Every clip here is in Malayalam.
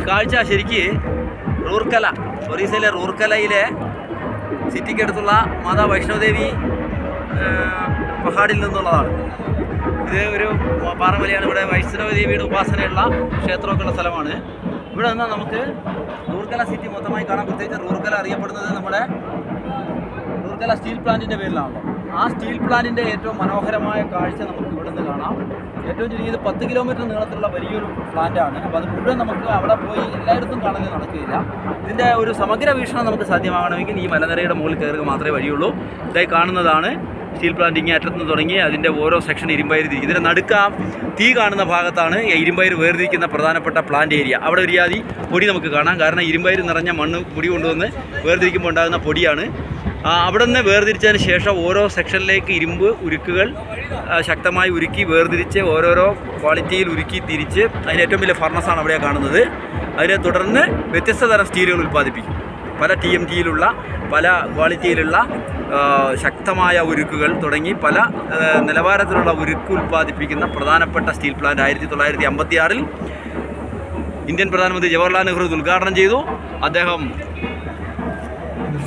കാഴ്ച ശരിക്ക് റൂർക്കല, ഒറീസയിലെ റൂർക്കലയിലെ സിറ്റിക്കടുത്തുള്ള മാതാ വൈഷ്ണോദേവി പഹാഡിൽ നിന്നുള്ളതാണ്. ഇത് ഒരു പാറമലയാണ്. ഇവിടെ വൈഷ്ണവദേവിയുടെ ഉപാസനയുള്ള ക്ഷേത്രമൊക്കെയുള്ള സ്ഥലമാണ്. ഇവിടെ നിന്ന് നമുക്ക് റൂർക്കല സിറ്റി മൊത്തമായി കാണാം. പ്രത്യേകിച്ച് റൂർക്കല അറിയപ്പെടുന്നത് നമ്മുടെ റൂർക്കല സ്റ്റീൽ പ്ലാന്റിൻ്റെ പേരിലാണല്ലോ. ആ സ്റ്റീൽ പ്ലാന്റിൻ്റെ ഏറ്റവും മനോഹരമായ കാഴ്ച നമുക്ക് ഇവിടെ നിന്ന് കാണാം. ഏറ്റവും ചുരുങ്ങിയത് 10 കിലോമീറ്റർ നീളത്തിലുള്ള വലിയൊരു പ്ലാന്റാണ്. അപ്പോൾ അത് മുഴുവൻ നമുക്ക് അവിടെ പോയി എല്ലായിടത്തും കാണാൻ നടക്കുകയില്ല. ഇതിൻ്റെ ഒരു സമഗ്ര വീക്ഷണം നമുക്ക് സാധ്യമാകണമെങ്കിൽ ഈ മലനിരയുടെ മുകളിൽ കയറുക മാത്രമേ വഴിയുള്ളൂ. ഇതായി കാണുന്നതാണ് സ്റ്റീൽ പ്ലാന്റ്. ഇങ്ങനെ അറ്റത്തുനിന്ന് തുടങ്ങി അതിൻ്റെ ഓരോ സെക്ഷൻ ഇരുമ്പയിര് തിരിക്കും. ഇതിൻ്റെ നടുക്ക തീ കാണുന്ന ഭാഗത്താണ് ഇരുമ്പയിര് വേർതിരിക്കുന്ന പ്രധാനപ്പെട്ട പ്ലാന്റ് ഏരിയ. അവിടെ ഒരു ജാതി പൊടി നമുക്ക് കാണാം. കാരണം ഇരുമ്പയിര് നിറഞ്ഞ മണ്ണ് പൊടി കൊണ്ടുവന്ന് വേർതിരിക്കുമ്പോൾ ഉണ്ടാകുന്ന പൊടിയാണ്. അവിടെ നിന്ന് വേർതിരിച്ചതിന് ശേഷം ഓരോ സെക്ഷനിലേക്ക് ഇരുമ്പ് ഉരുക്കുകൾ ശക്തമായി ഉരുക്കി വേർതിരിച്ച് ഓരോരോ ക്വാളിറ്റിയിൽ ഉരുക്കി തിരിച്ച് അതിന് ഏറ്റവും വലിയ ഫർണസാണ് അവിടെ കാണുന്നത്. അതിനെ തുടർന്ന് വ്യത്യസ്ത തരം സ്റ്റീലുകൾ ഉൽപ്പാദിപ്പിക്കും. പല TMTയിലുള്ള പല ക്വാളിറ്റിയിലുള്ള ശക്തമായ ഉരുക്കുകൾ തുടങ്ങി പല നിലവാരത്തിലുള്ള ഉരുക്ക് ഉൽപ്പാദിപ്പിക്കുന്ന പ്രധാനപ്പെട്ട സ്റ്റീൽ പ്ലാന്റ് 1956 ഇന്ത്യൻ പ്രധാനമന്ത്രി ജവഹർലാൽ നെഹ്റു ഉദ്ഘാടനം ചെയ്തു. അദ്ദേഹം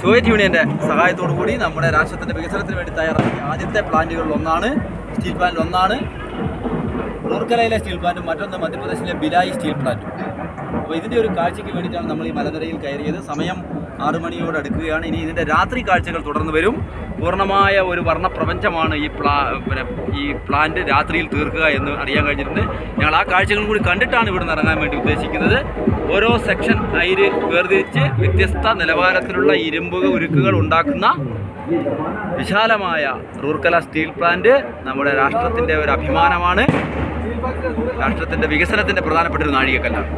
സോവിയറ്റ് യൂണിയൻ്റെ സഹായത്തോടു കൂടി നമ്മുടെ രാഷ്ട്രത്തിൻ്റെ വികസനത്തിന് വേണ്ടി തയ്യാറാക്കിയ ആദ്യത്തെ പ്ലാന്റുകളിലൊന്നാണ് സ്റ്റീൽ പ്ലാന്റ്. ഒന്നാണ് റൂർക്കലയിലെ സ്റ്റീൽ പ്ലാന്റും മറ്റൊന്ന് മധ്യപ്രദേശിലെ ബിലായി സ്റ്റീൽ പ്ലാന്റും. അപ്പോൾ ഇതിൻ്റെ ഒരു കാഴ്ചയ്ക്ക് വേണ്ടിയിട്ടാണ് നമ്മൾ ഈ മലനിരയിൽ കയറിയത്. സമയം 6 മണിയോട് അടുക്കുകയാണ്. ഇനി ഇതിൻ്റെ രാത്രി കാഴ്ചകൾ തുടർന്ന് വരും. പൂർണ്ണമായ ഒരു വർണ്ണപ്രപഞ്ചമാണ് ഈ പ്ലാന്റ് രാത്രിയിൽ തീർക്കുക എന്ന് അറിയാൻ കഴിഞ്ഞിട്ടുണ്ട്. ഞങ്ങൾ ആ കാഴ്ചകളും കൂടി കണ്ടിട്ടാണ് ഇവിടെ നിന്ന് ഇറങ്ങാൻ വേണ്ടി ഉദ്ദേശിക്കുന്നത്. ഓരോ സെക്ഷൻ അയിര് വേർതിരിച്ച് വ്യത്യസ്ത നിലവാരത്തിലുള്ള ഇരുമ്പ് ഉരുക്കുകൾ ഉണ്ടാക്കുന്ന വിശാലമായ റൂർക്കല സ്റ്റീൽ പ്ലാന്റ് നമ്മുടെ രാഷ്ട്രത്തിൻ്റെ ഒരു അഭിമാനമാണ്. രാഷ്ട്രത്തിൻ്റെ വികസനത്തിൻ്റെ പ്രധാനപ്പെട്ട ഒരു നാഴികക്കല്ലാണ്.